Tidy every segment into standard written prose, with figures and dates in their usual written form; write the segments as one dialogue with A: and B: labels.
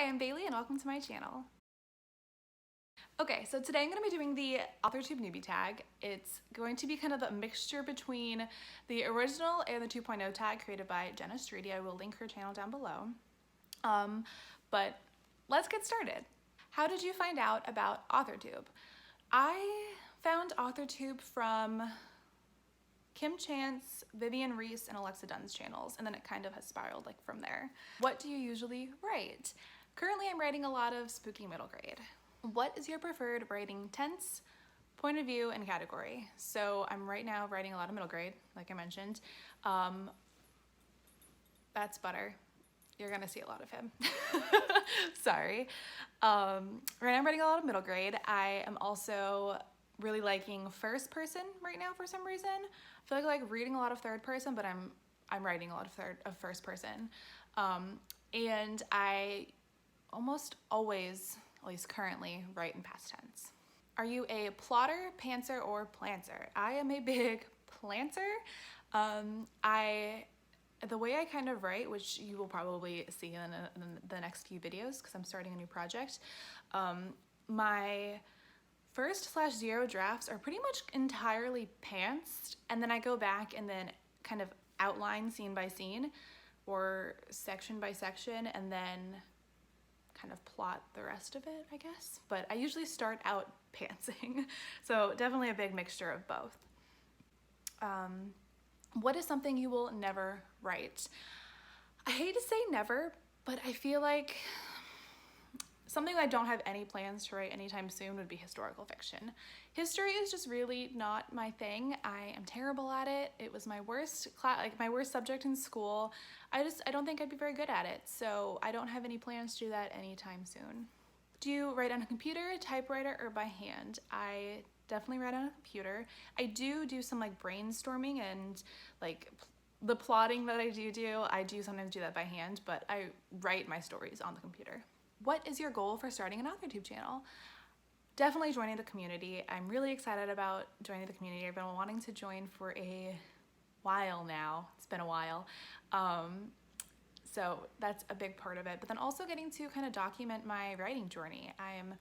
A: Hi, I'm Bailey and welcome to my channel. Okay, so today I'm going to be doing the AuthorTube Newbie Tag. It's going to be kind of a mixture between the original and the 2.0 tag created by Jenna Streety. I will link her channel down below. But let's get started. How did you find out about AuthorTube? I found AuthorTube from Kim Chance, Vivian Reese, and Alexa Dunn's channels, and then it kind of has spiraled like from there. What do you usually write? Currently I'm writing a lot of spooky middle grade. What is your preferred writing tense, point of view, and category? So I'm right now writing a lot of middle grade, like I mentioned. That's Butter. You're gonna see a lot of him. Sorry. Right now I'm writing a lot of middle grade. I am also really liking first person right now for some reason. I feel like reading a lot of third person, but I'm writing a lot of first person. And I almost always, at least currently, write in past tense. Are you a plotter, pantser, or planter? I am a big planter. The way I kind of write, which you will probably see in the next few videos because I'm starting a new project, my first/0 drafts are pretty much entirely pantsed, and then I go back and then kind of outline scene by scene or section by section and then kind of plot the rest of it, I guess. But I usually start out pantsing, so definitely a big mixture of both. What is something you will never write? I hate to say never, but I feel like something I don't have any plans to write anytime soon would be historical fiction. History is just really not my thing. I am terrible at it. It was my worst my worst subject in school. I don't think I'd be very good at it, so I don't have any plans to do that anytime soon. Do you write on a computer, typewriter, or by hand? I definitely write on a computer. I do some like brainstorming and like the plotting that I do sometimes do that by hand, but I write my stories on the computer. What is your goal for starting an AuthorTube channel? Definitely joining the community. I'm really excited about joining the community. I've been wanting to join for a while now. It's been a while. So that's a big part of it. But then also getting to kind of document my writing journey. I am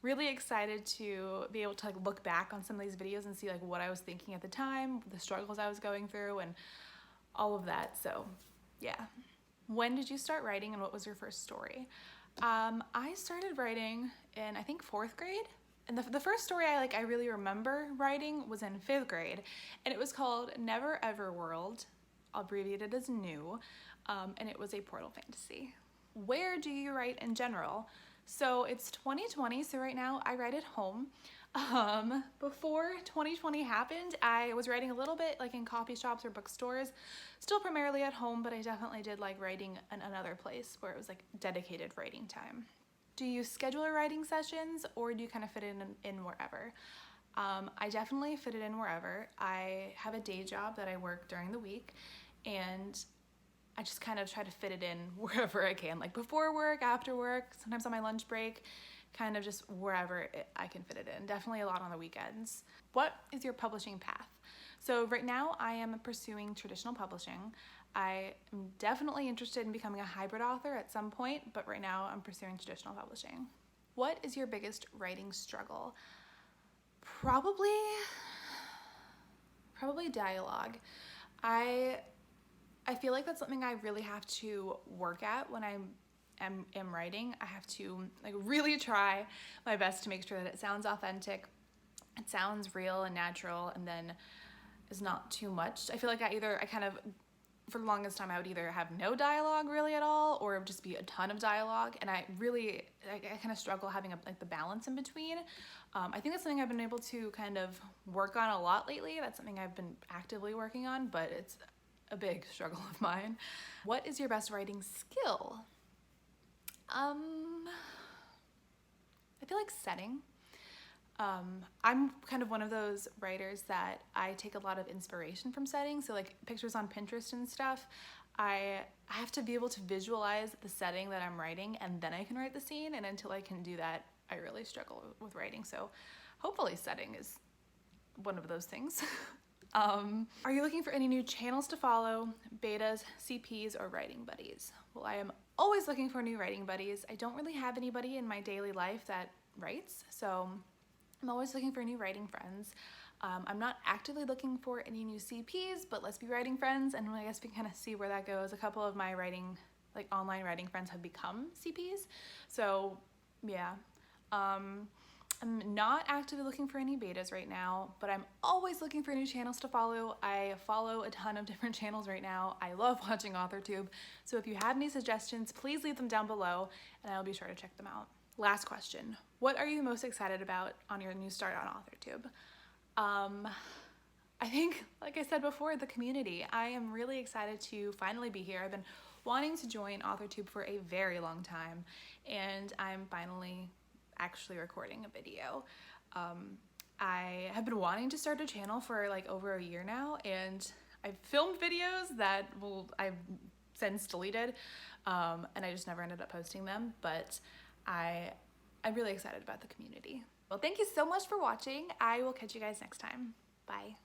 A: really excited to be able to like look back on some of these videos and see like what I was thinking at the time, the struggles I was going through, and all of that. So yeah. When did you start writing and what was your first story? I started writing in, I think, 4th grade. And the first story I really remember writing was in 5th grade. And it was called Never Ever World, abbreviated as NEW. And it was a portal fantasy. Where do you write in general? So it's 2020, so right now I write at home. Before 2020 happened, I was writing a little bit like in coffee shops or bookstores, still primarily at home, but I definitely did like writing in another place where it was like dedicated writing time. Do you schedule writing sessions or do you kind of fit it in wherever? I definitely fit it in wherever. I have a day job that I work during the week, and I just kind of try to fit it in wherever I can, like before work, after work, sometimes on my lunch break, kind of just wherever I can fit it in. Definitely a lot on the weekends. What is your publishing path? So right now I am pursuing traditional publishing. I am definitely interested in becoming a hybrid author at some point, but right now I'm pursuing traditional publishing. What is your biggest writing struggle? Probably dialogue. I feel like that's something I really have to work at when I am writing. I have to like really try my best to make sure that it sounds authentic, it sounds real and natural, and then is not too much. I feel like for the longest time I would either have no dialogue really at all, or it would just be a ton of dialogue, and I kind of struggle having the balance in between. I think that's something I've been able to kind of work on a lot lately. That's something I've been actively working on, but it's a big struggle of mine. What is your best writing skill? I feel like setting. I'm kind of one of those writers that I take a lot of inspiration from setting. So like pictures on Pinterest and stuff, I have to be able to visualize the setting that I'm writing, and then I can write the scene. And until I can do that, I really struggle with writing. So hopefully setting is one of those things. Are you looking for any new channels to follow, betas, CPs, or writing buddies? Well, I am always looking for new writing buddies. I don't really have anybody in my daily life that writes, so I'm always looking for new writing friends. I'm not actively looking for any new CPs, but let's be writing friends, and I guess we can kind of see where that goes. A couple of my writing, like online writing friends have become CPs, so yeah. I'm not actively looking for any betas right now, but I'm always looking for new channels to follow. I follow a ton of different channels right now. I love watching AuthorTube, so if you have any suggestions, please leave them down below, and I'll be sure to check them out. Last question. What are you most excited about on your new start on AuthorTube? I think, like I said before, the community. I am really excited to finally be here. I've been wanting to join AuthorTube for a very long time, and I'm finally actually recording a video. I have been wanting to start a channel for like over a year now, and I've filmed videos that I've since deleted, and I just never ended up posting them, but I'm really excited about the community. Well, thank you so much for watching. I will catch you guys next time. Bye.